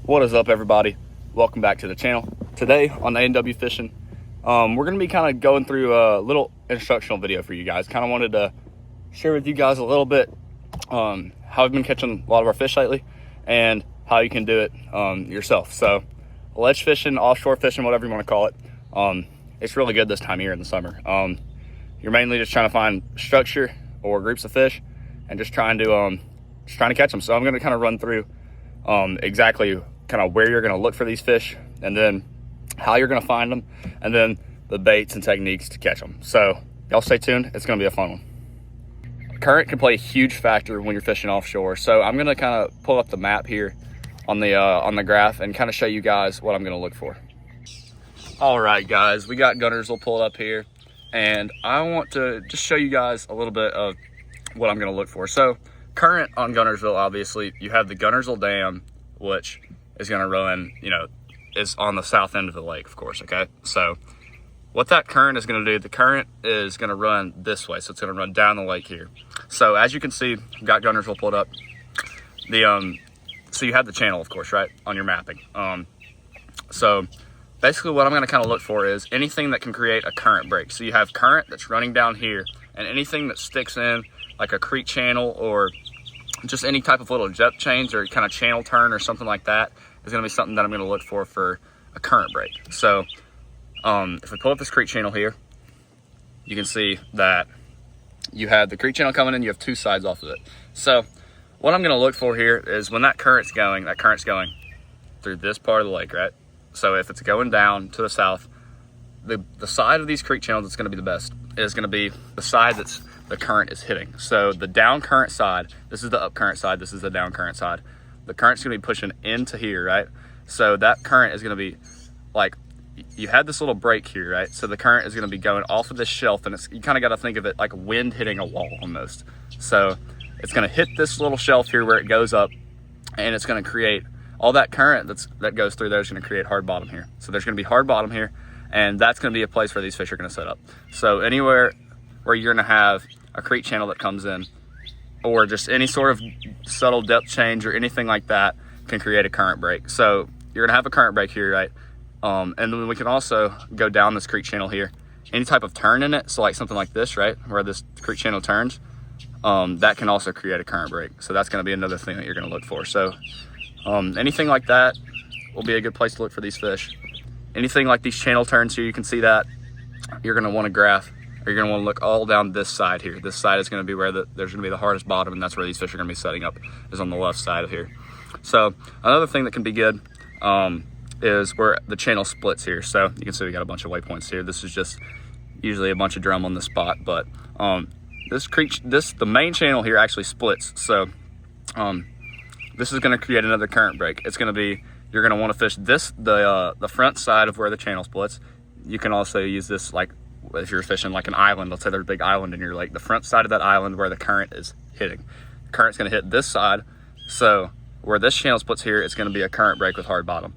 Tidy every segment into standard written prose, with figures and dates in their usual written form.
What is up, everybody? Welcome back to the channel. Today on A&W Fishing, we're going to be kind of going through a little instructional video for you guys. Kind of wanted to share with you guys a little bit how I've been catching a lot of our fish lately and how you can do it yourself. So ledge fishing, offshore fishing, whatever you want to call it, it's really good this time of year in the summer. You're mainly just trying to find structure or groups of fish and just trying to catch them. So I'm going to kind of run through exactly kind of where you're going to look for these fish, and then how you're going to find them, and then the baits and techniques to catch them. So y'all stay tuned. It's going to be a fun one. Current can play a huge factor when you're fishing offshore. So I'm going to kind of pull up the map here on the graph and kind of show you guys what I'm going to look for. All right, guys, we got Guntersville pulled up here, and I want to just show you guys a little bit of what I'm going to look for. So current on Guntersville, obviously you have the Guntersville Dam, which is going to run, is on the south end of the lake, of course. Okay, so what that current is going to do, the current is going to run this way, so it's going to run down the lake here. So as you can see, I've got Guntersville pulled up. So you have the channel, of course, right, on your mapping. So basically what I'm going to kind of look for is anything that can create a current break. So you have current that's running down here, and anything that sticks in like a creek channel or just any type of little depth change or kind of channel turn or something like that is going to be something that I'm going to look for a current break. So if we pull up this creek channel here, you can see that you have the creek channel coming in, you have two sides off of it. So what I'm going to look for here is when that current's going through this part of the lake, right? So if it's going down to the south, the side of these creek channels that's going to be the best is going to be the side that's the current is hitting. So the down current side, this is the up current side, this is the down current side. The current's going to be pushing into here, right? So that current is going to be like, you had this little break here, right? So the current is going to be going off of this shelf, and you kind of got to think of it like wind hitting a wall almost. So it's going to hit this little shelf here where it goes up, and it's going to create all that current that goes through there is going to create hard bottom here. So there's going to be hard bottom here, and that's going to be a place where these fish are going to set up. So anywhere where you're going to have a creek channel that comes in, or just any sort of subtle depth change or anything like that can create a current break. So you're going to have a current break here, right? And then we can also go down this creek channel here. Any type of turn in it, so like something like this, right, where this creek channel turns, that can also create a current break. So that's going to be another thing that you're going to look for. So anything like that will be a good place to look for these fish. Anything like these channel turns here, you can see that, you're going to want to graph, or you're going to want to look all down this side here. This side is going to be where there's going to be the hardest bottom, and that's where these fish are going to be setting up, is on the left side of here. So another thing that can be good is where the channel splits here. So you can see we got a bunch of waypoints here. This is just usually a bunch of drum on the spot, but the main channel here actually splits. So this is going to create another current break. It's going to be, you're going to want to fish the front side of where the channel splits. You can also use this like if you're fishing like an island. Let's say there's a big island in your lake, the front side of that island where the current is hitting. The current's going to hit this side. So where this channel splits here, it's going to be a current break with hard bottom.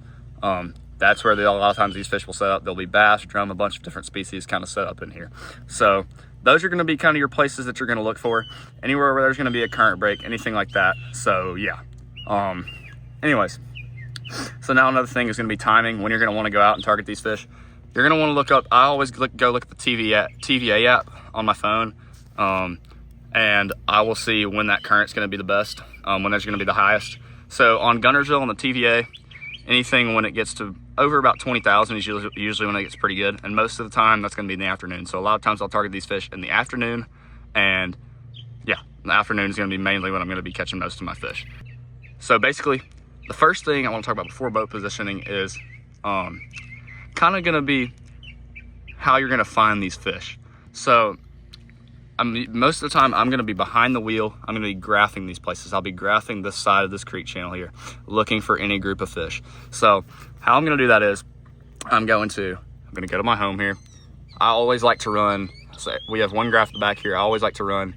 That's where a lot of times these fish will set up. There'll be bass, drum, a bunch of different species kind of set up in here. So those are going to be kind of your places that you're going to look for. Anywhere where there's going to be a current break, anything like that. So yeah. Anyways, so now another thing is going to be timing when you're going to want to go out and target these fish. You're going to want to look up, I always go look at the TVA app on my phone, and I will see when that current's going to be the best, when there's going to be the highest. So on Guntersville on the TVA, anything when it gets to over about 20,000 is usually when it gets pretty good, and most of the time that's going to be in the afternoon. So a lot of times I'll target these fish in the afternoon, and yeah, the afternoon is going to be mainly when I'm going to be catching most of my fish. So basically, the first thing I want to talk about before boat positioning is kind of going to be how you're going to find these fish. So most of the time I'm going to be behind the wheel. I'm going to be graphing these places. I'll be graphing this side of this creek channel here, looking for any group of fish. So how I'm going to do that is I'm going to go to my home here. I always like to run, so we have one graph at the back here. I always like to run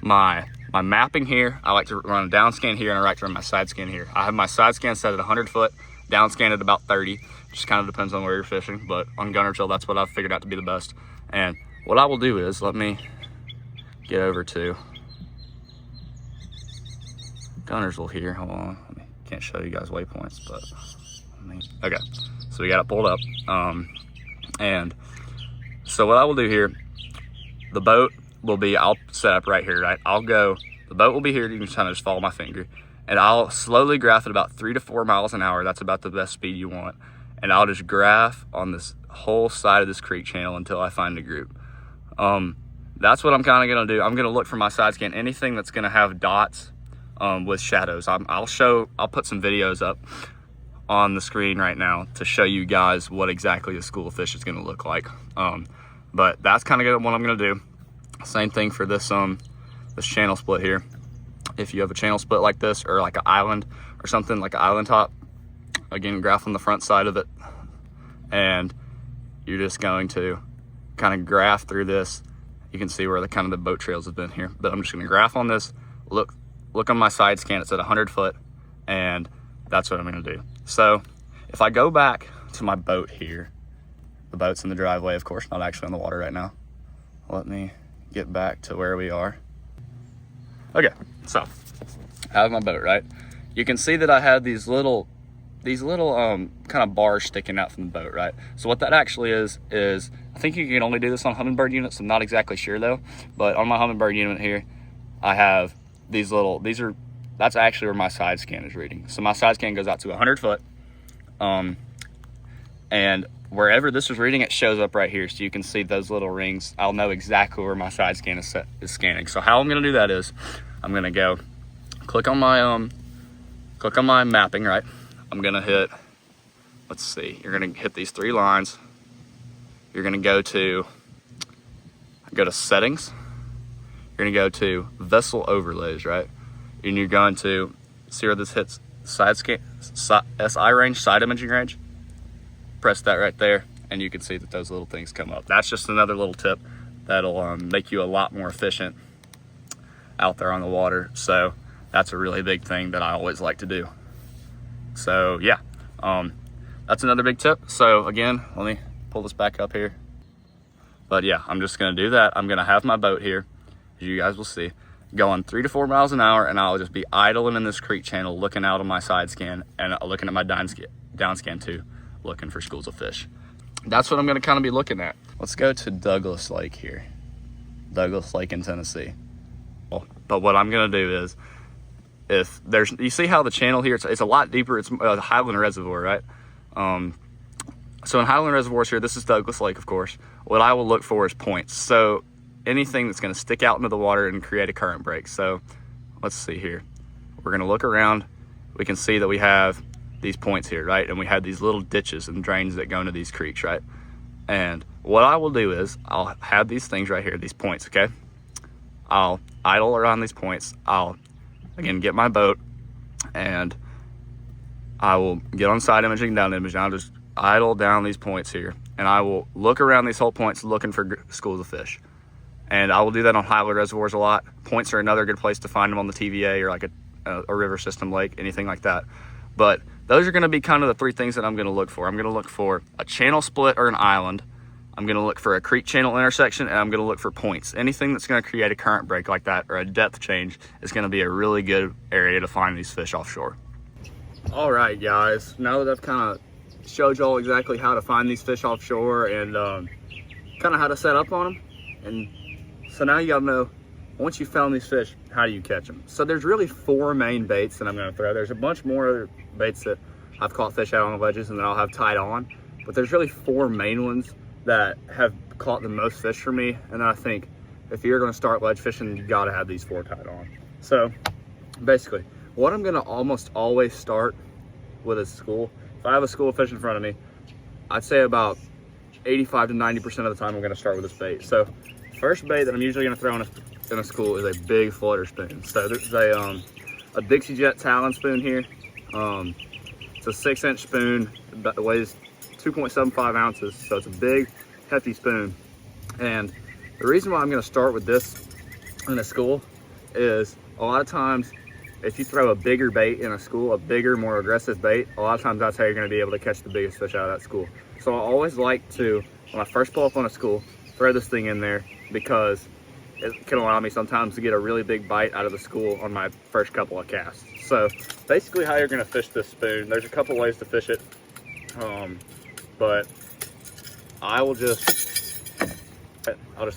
my mapping here. I like to run a down scan here, and I like to run my side scan here. I have my side scan set at 100 foot, down scan at about 30. Just kind of depends on where you're fishing, but on Guntersville, that's what I've figured out to be the best. And what I will do is, let me get over to Guntersville here. Hold on, let me can't show you guys waypoints, but okay, so we got it pulled up. And so what I will do here, the boat will be, I'll set up right here, right? The boat will be here. You can kind of just follow my finger, and I'll slowly graph at about 3 to 4 miles an hour. That's about the best speed you want. And I'll just graph on this whole side of this creek channel until I find a group. That's what I'm kind of gonna do. I'm gonna look for my side scan, anything that's gonna have dots with shadows. I'll put some videos up on the screen right now to show you guys what exactly a school of fish is gonna look like. But that's kind of what I'm gonna do. Same thing for this this channel split here. If you have a channel split like this, or like an island or something, like an island top, again, graph on the front side of it, and you're just going to kind of graph through this. You can see where the boat trails have been here, but I'm just going to graph on this. Look on my side scan. It's at 100 foot, and that's what I'm going to do. So if I go back to my boat here, the boat's in the driveway, of course, not actually on the water right now. Let me get back to where we are. Okay, so I have my boat, right? You can see that I have these little kind of bars sticking out from the boat, right? So what that actually is I think you can only do this on Humminbird units. I'm not exactly sure though, but on my Humminbird unit here, I have that's actually where my side scan is reading. So my side scan goes out to 100 foot, and wherever this is reading, it shows up right here. So you can see those little rings. I'll know exactly where my side scan is scanning. So how I'm gonna do that is, I'm gonna go click on my mapping, right? I'm gonna hit, let's see, you're gonna hit these 3 lines. You're gonna go to settings. You're gonna go to vessel overlays, right? And you're going to see where this hits side scan, SI range, side imaging range. Press that right there, and you can see that those little things come up. That's just another little tip that'll make you a lot more efficient out there on the water. So that's a really big thing that I always like to do. So yeah, that's another big tip. So again, let me pull this back up here. But yeah, I'm just gonna do that. I'm gonna have my boat here, as you guys will see, going 3 to 4 miles an hour, and I'll just be idling in this creek channel, looking out on my side scan and looking at my down scan too, looking for schools of fish. That's what I'm gonna kind of be looking at. Let's go to Douglas Lake here. Douglas Lake in Tennessee. But what I'm gonna do is, you see how the channel here, it's a lot deeper. It's the Highland Reservoir, right? So in Highland Reservoirs here, this is Douglas Lake, of course. What I will look for is points. So anything that's gonna stick out into the water and create a current break. So let's see here. We're gonna look around. We can see that we have these points here, right? And we have these little ditches and drains that go into these creeks, right? And what I will do is, I'll have these things right here, these points, okay? I'll idle around these points. I'll, again, get my boat, and I will get on side imaging, down imaging. I'll just idle down these points here, and I will look around these whole points looking for schools of fish. And I will do that on Highland Reservoirs a lot. Points are another good place to find them on the TVA, or like a river system, lake, anything like that. But those are gonna be kind of the 3 things that I'm gonna look for. I'm gonna look for a channel split or an island. I'm gonna look for a creek channel intersection, and I'm gonna look for points. Anything that's gonna create a current break like that, or a depth change, is gonna be a really good area to find these fish offshore. All right, guys, now that I've kind of showed y'all exactly how to find these fish offshore, and kind of how to set up on them, and so now you gotta know, once you found these fish, how do you catch them? So there's really 4 main baits that I'm gonna throw. There's a bunch more other baits that I've caught fish out on the ledges and that I'll have tied on, but there's really 4 main ones that have caught the most fish for me. And I think if you're gonna start ledge fishing, you gotta have these 4 tied on. So basically, what I'm gonna almost always start with a school, if I have a school of fish in front of me, I'd say about 85 to 90% of the time I'm gonna start with this bait. So first bait that I'm usually gonna throw in a school is a big flutter spoon. So this is a Dixie Jet Talon spoon here. It's a 6-inch spoon that weighs 2.75 ounces. So it's a big, hefty spoon. And the reason why I'm gonna start with this in a school is, a lot of times, if you throw a bigger bait in a school, a bigger, more aggressive bait, a lot of times that's how you're gonna be able to catch the biggest fish out of that school. So I always like to, when I first pull up on a school, throw this thing in there, because it can allow me sometimes to get a really big bite out of the school on my first couple of casts. So basically how you're gonna fish this spoon, there's a couple ways to fish it. But I'll just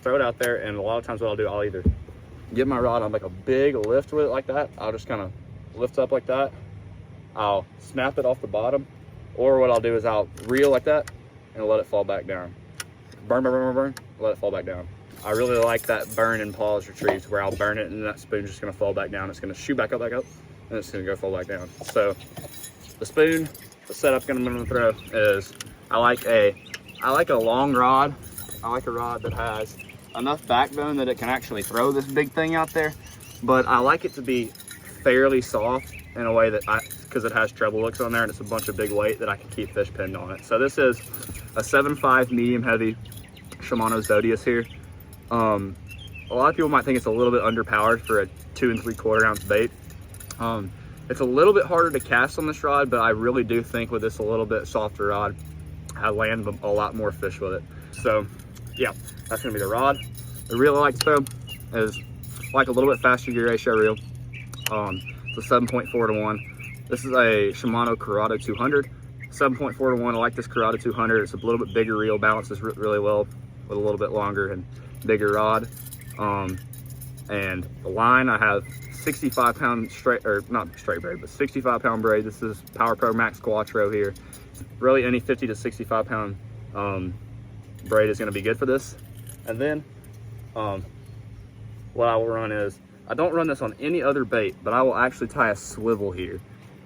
throw it out there, and a lot of times what I'll do, I'll either get my rod on like a big lift with it like that. I'll just kind of lift up like that. I'll snap it off the bottom, or what I'll do is I'll reel like that and let it fall back down. Burn, burn, burn, burn, let it fall back down. I really like that burn and pause retrieves where I'll burn it and that spoon's just gonna fall back down. It's gonna shoot back up, and it's gonna go fall back down. So the spoon, the setup I'm gonna throw is, I like a long rod. I like a rod that has enough backbone that it can actually throw this big thing out there, but I like it to be fairly soft in a way that because it has treble hooks on there and it's a bunch of big weight that I can keep fish pinned on it. So this is a 7.5 medium heavy Shimano Zodius here. A lot of people might think it's a little bit underpowered for a 2 3/4 ounce bait. It's a little bit harder to cast on this rod, but I really do think with this a little bit softer rod, I land a lot more fish with it. So yeah, that's gonna be the rod. The reel I like to throw is like a little bit faster gear ratio reel. It's a 7.4 to 1. This is a Shimano Corrado 200. 7.4 to 1. I like this Corrado 200. It's a little bit bigger reel, balances really well with a little bit longer and bigger rod. And the line, I have 65 pound straight, or not straight braid, but 65 pound braid. This is Power Pro Max Quattro here. Really any 50 to 65 pound braid is going to be good for this. And then what I will run is, I don't run this on any other bait, but I will actually tie a swivel here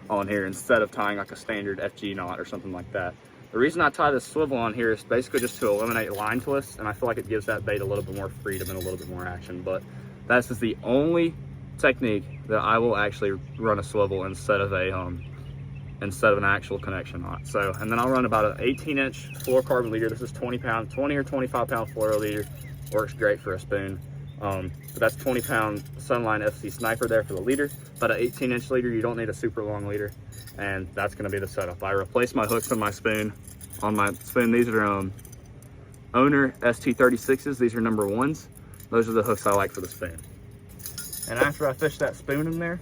on here instead of tying like a standard FG knot or something like that. The reason I tie this swivel on here is basically just to eliminate line twists, and I feel like it gives that bait a little bit more freedom and a little bit more action. But that's just the only technique that I will actually run a swivel instead of an actual connection knot. So, and then I'll run about an 18-inch fluorocarbon leader. This is 20 or 25 pound fluoro leader. Works great for a spoon. But that's 20 pound Sunline FC Sniper there for the leader. But an 18-inch leader, you don't need a super long leader, and that's going to be the setup. I replaced my hooks on my spoon. These are Owner ST36s. These are number 1s. Those are the hooks I like for the spoon. And after I fish that spoon in there,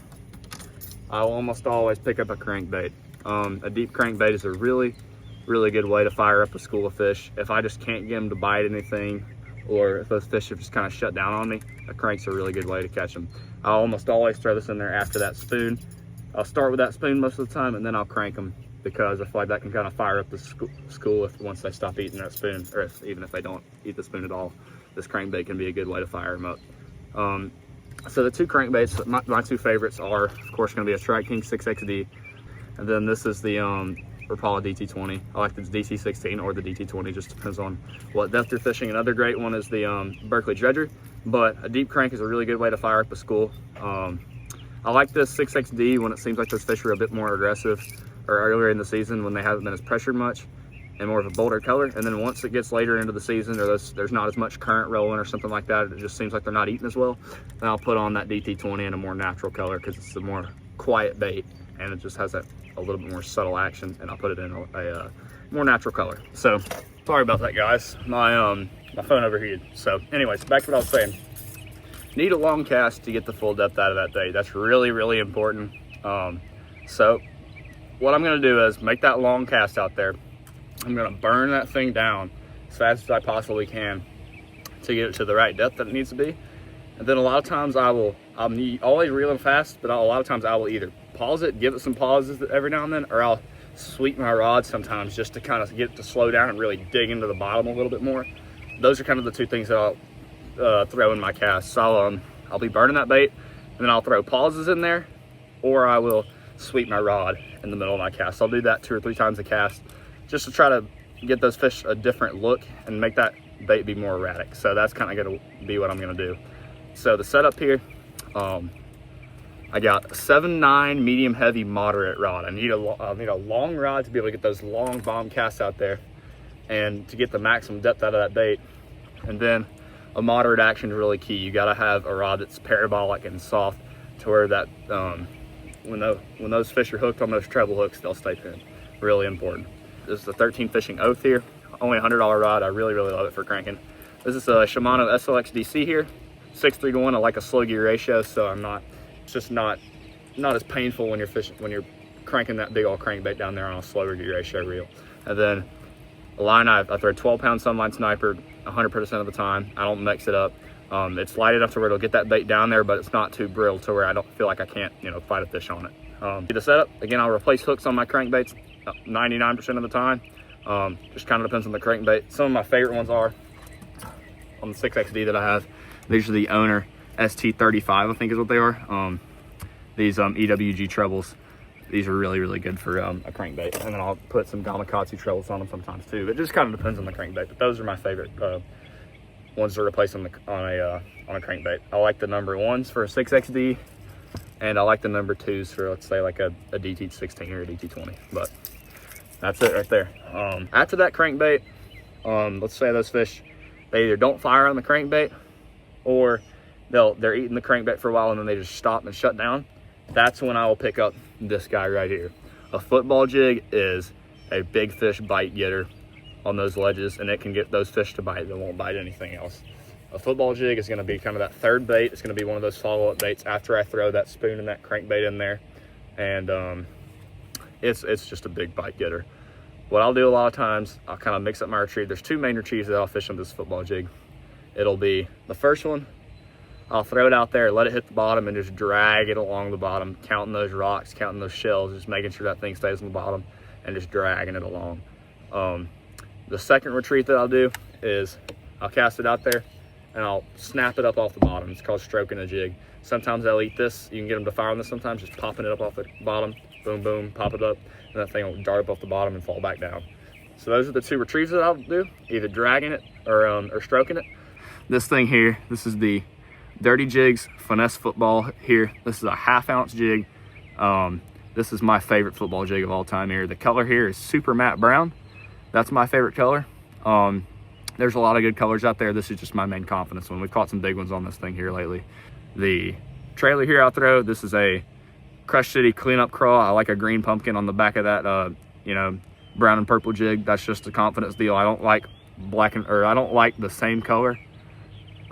I will almost always pick up a crankbait. A deep crankbait is a really good way to fire up a school of fish. If I just can't get them to bite anything, or if those fish have just kind of shut down on me, a crank's a really good way to catch them. I'll almost always throw this in there after that spoon. I'll start with that spoon most of the time, and then I'll crank them, because I feel like that can kind of fire up the school once they stop eating that spoon, or even if they don't eat the spoon at all. This crankbait can be a good way to fire them up. So the two crankbaits, my two favorites are, of course, going to be a Strike King 6XD, and then this is the Rapala DT20. I like the DT16 or the DT20, just depends on what depth you're fishing. Another great one is the Berkeley Dredger, but a deep crank is a really good way to fire up a school. I like this 6XD when it seems like those fish are a bit more aggressive, or earlier in the season when they haven't been as pressured much and more of a bolder color. And then once it gets later into the season, or there's not as much current rolling or something like that, it just seems like they're not eating as well, then I'll put on that DT20 in a more natural color, because it's a more quiet bait and it just has a little bit more subtle action, and I'll put it in a more natural color. So sorry about that, guys. My phone overheated. So anyways, back to what I was saying. Need a long cast to get the full depth out of that bait. That's really important. So what I'm gonna do is make that long cast out there. I'm gonna burn that thing down as fast as I possibly can to get it to the right depth that it needs to be. And then a lot of times I'm always reeling fast, but a lot of times I will either pause it, give it some pauses every now and then, or I'll sweep my rod sometimes just to kind of get it to slow down and really dig into the bottom a little bit more. Those are kind of the two things that I'll throw in my cast. So I'll be burning that bait, and then I'll throw pauses in there, or I will sweep my rod in the middle of my cast. I'll do that 2 or 3 times a cast, just to try to get those fish a different look and make that bait be more erratic. So that's kind of going to be what I'm going to do. So the setup here, I got a 7.9 medium heavy moderate rod. I need a long rod to be able to get those long bomb casts out there and to get the maximum depth out of that bait. And then a moderate action is really key. You got to have a rod that's parabolic and soft, to where that when those fish are hooked on those treble hooks, they'll stay pinned. Really important. This is the 13 Fishing Oath here. Only a $100 rod. I really love it for cranking. This is a Shimano SLX DC here. 6:3 to 1. I like a slow gear ratio, so it's just not not as painful when you're fishing, when you're cranking that big old crankbait down there on a slower gear ratio reel. And then a line, I throw 12-pound sunline sniper 100% of the time. I don't mix it up. It's light enough to where it'll get that bait down there, but it's not too brittle to where I don't feel like I can't, you know, fight a fish on it. The setup, again, I'll replace hooks on my crankbaits 99% of the time. Just kind of depends on the crankbait. Some of my favorite ones are on the 6XD that I have. These are the Owner ST35, I think is what they are. These EWG trebles. These are really, really good for a crankbait. And then I'll put some Gamakatsu trebles on them sometimes too. It just kind of depends on the crankbait, but those are my favorite ones to replace on a crankbait. I like the number 1s for a 6XD, and I like the number 2s for, let's say, like a DT16 or a DT20. But that's it right there. After that crankbait, let's say those fish, they either don't fire on the crankbait, or they're eating the crankbait for a while and then they just stop and shut down. That's when I will pick up this guy right here. A football jig is a big fish bite getter on those ledges, and it can get those fish to bite. They won't bite anything else. A football jig is going to be kind of that third bait. It's going to be one of those follow-up baits after I throw that spoon and that crankbait in there, and it's just a big bite getter. What I'll do a lot of times, I'll kind of mix up my retrieve. There's 2 main retrieves that I'll fish on this football jig. It'll be the first one, I'll throw it out there, let it hit the bottom, and just drag it along the bottom, counting those rocks, counting those shells, just making sure that thing stays on the bottom, and just dragging it along. The second retrieve that I'll do is I'll cast it out there, and I'll snap it up off the bottom. It's called stroking a jig. Sometimes they'll eat this. You can get them to fire on this sometimes, just popping it up off the bottom, boom, boom, pop it up, and that thing will dart up off the bottom and fall back down. So those are the 2 retrieves that I'll do, either dragging it or stroking it. This thing here, this is the Dirty Jigs Finesse Football here. This is a 1/2 ounce jig. This is my favorite football jig of all time here. The color here is super matte brown. That's my favorite color. There's a lot of good colors out there. This is just my main confidence one. We've caught some big ones on this thing here lately. The trailer here I'll throw, this is a Crush City cleanup crawl. I like a green pumpkin on the back of that, you know, brown and purple jig. That's just a confidence deal. I don't like I don't like the same color.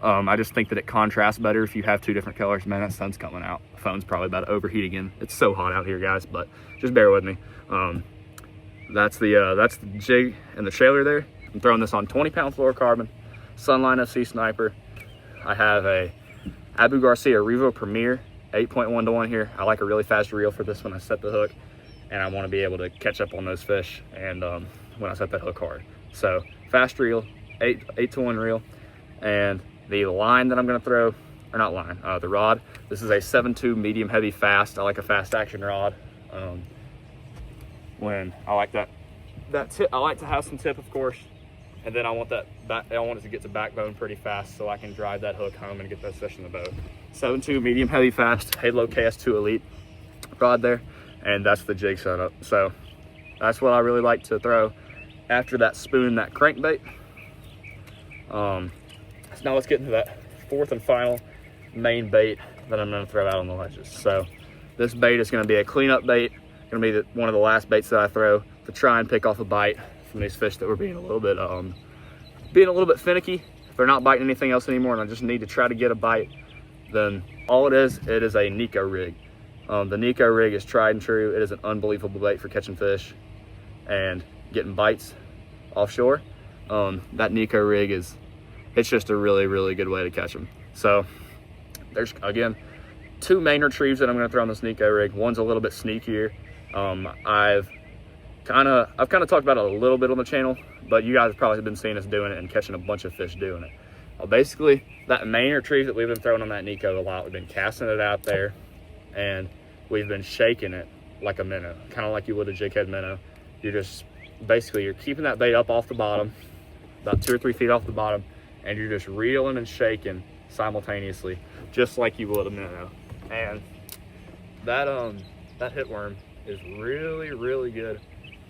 I just think that it contrasts better if you have 2 different colors. Man, that sun's coming out. The phone's probably about to overheat again. It's so hot out here, guys, but just bear with me. That's the jig and the trailer there. I'm throwing this on 20-pound fluorocarbon, Sunline FC Sniper. I have a Abu Garcia Revo Premier 8.1 to 1 here. I like a really fast reel for this when I set the hook, and I want to be able to catch up on those fish and when I set that hook hard. So fast reel, 8 to 1 reel, and the line that I'm going to throw, or not line, the rod. This is a 7.2 medium heavy fast. I like a fast action rod. When I like that tip, I like to have some tip, of course, and then I want that back. I want it to get to backbone pretty fast so I can drive that hook home and get those fish in the boat. 7.2 medium heavy fast Halo KS2 Elite rod there, and that's the jig setup. So that's what I really like to throw after that spoon, that crankbait. So now let's get into that 4th and final main bait that I'm going to throw out on the ledges. So this bait is going to be a cleanup bait. Going to be one of the last baits that I throw to try and pick off a bite from these fish that were being a little bit finicky. If they're not biting anything else anymore and I just need to try to get a bite, then all it is a Neko Rig. The Neko Rig is tried and true. It is an unbelievable bait for catching fish and getting bites offshore. That Neko Rig it's just a really, really good way to catch them. So there's, again, 2 main retrieves that I'm going to throw on this Neko Rig. One's a little bit sneakier. I've kind of talked about it a little bit on the channel, but you guys have probably been seeing us doing it and catching a bunch of fish doing it. Basically, that main retrieve that we've been throwing on that Neko a lot, we've been casting it out there, and we've been shaking it like a minnow, kind of like you would a jig head minnow. You're keeping that bait up off the bottom, about 2 or 3 feet off the bottom, and you're just reeling and shaking simultaneously, just like you would a minnow. And that hit worm is really, really good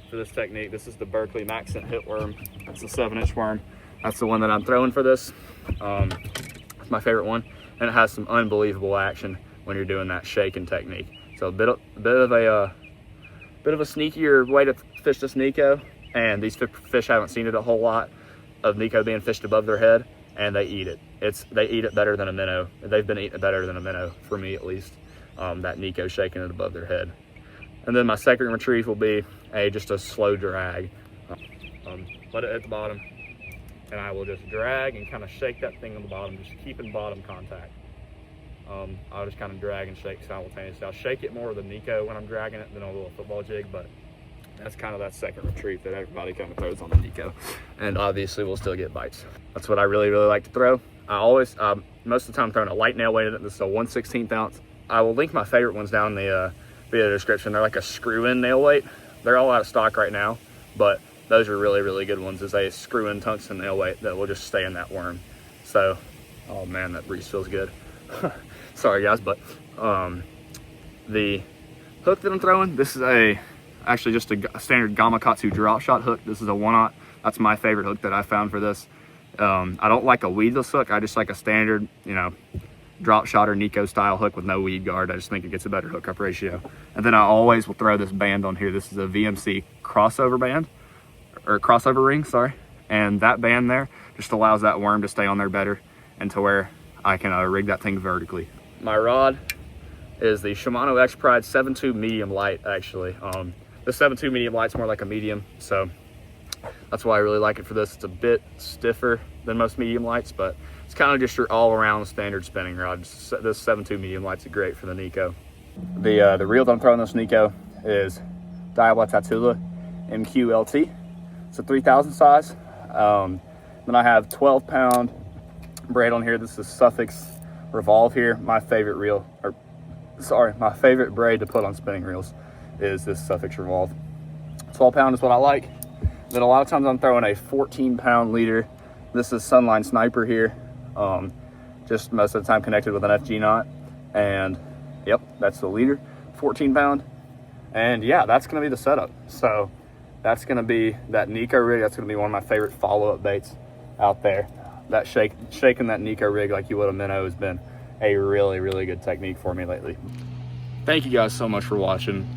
for this technique. This is the Berkeley Maxent hit worm. It's a 7-inch worm. That's the one that I'm throwing for this. It's my favorite one, and it has some unbelievable action when you're doing that shaking technique. So a bit of a sneakier way to fish this Neko, and these fish haven't seen it a whole lot of Neko being fished above their head, and they eat it. They eat it better than a minnow. They've been eating it better than a minnow, for me at least. that Neko shaking it above their head. And then my second retrieve will be just a slow drag. Let it hit the bottom, and I will just drag and kind of shake that thing on the bottom, just keeping bottom contact. I'll just kind of drag and shake simultaneously. I'll shake it more with a Neko when I'm dragging it than a little football jig, but that's kind of that second retrieve that everybody kind of throws on the Neko. And obviously we'll still get bites. That's what I really like to throw. I always, most of the time, throwing a light nail weight in it. This is a 1/16 ounce. I will link my favorite ones down in the video description. They're like a screw-in nail weight. They're all out of stock right now, but those are really good ones. Is a screw-in tungsten nail weight that will just stay in that worm. So, oh man, that breeze feels good. Sorry guys, but the hook that I'm throwing, this is actually just a standard Gamakatsu drop shot hook. This is a 1/0. That's my favorite hook that I found for this. I don't like a weedless hook. I just like a standard, drop shot or Neko style hook with no weed guard. I just think it gets a better hookup ratio. And then I always will throw this band on here. This is a VMC crossover band, or crossover ring, sorry. And that band there just allows that worm to stay on there better and to where I can rig that thing vertically. My rod is the Shimano X Pride 7.2 medium light, actually. The 7.2 medium light's more like a medium, so that's why I really like it for this. It's a bit stiffer than most medium lights, but it's kind of just your all-around standard spinning rod. This 7.2 medium light's great for the Neko. The reel that I'm throwing this Neko is Daiwa Tatula MQLT. It's a 3000 size. Then I have 12-pound braid on here. This is Suffix Revolve here. My favorite reel, my favorite braid to put on spinning reels is this Suffix Revolve. 12-pound is what I like. Then a lot of times I'm throwing a 14-pound leader. This is Sunline Sniper here. Just most of the time connected with an FG knot. And yep, that's the leader, 14-pound. And yeah, that's gonna be the setup. So that's gonna be that Neko rig. That's gonna be one of my favorite follow-up baits out there. That shaking that Neko rig like you would a minnow has been a really good technique for me lately. Thank you guys so much for watching.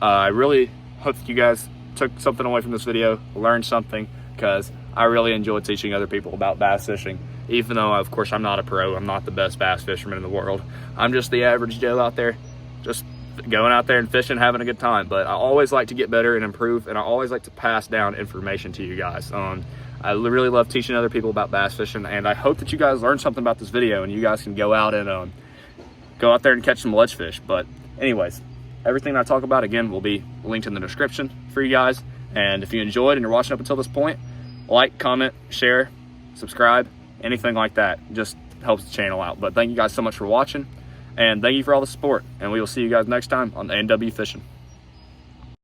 I really hope that you guys took something away from this video, learned something, because I really enjoy teaching other people about bass fishing. Even though, of course, I'm not a pro, I'm not the best bass fisherman in the world. I'm just the average Joe out there, just going out there and fishing, having a good time. But I always like to get better and improve, and I always like to pass down information to you guys. I really love teaching other people about bass fishing, and I hope that you guys learned something about this video and you guys can go out and go out there and catch some ledge fish. But anyways, everything I talk about, again, will be linked in the description for you guys. And if you enjoyed and you're watching up until this point, like, comment, share, subscribe, anything like that. Just helps the channel out. But thank you guys so much for watching, and thank you for all the support. And we will see you guys next time on A&W Fishing.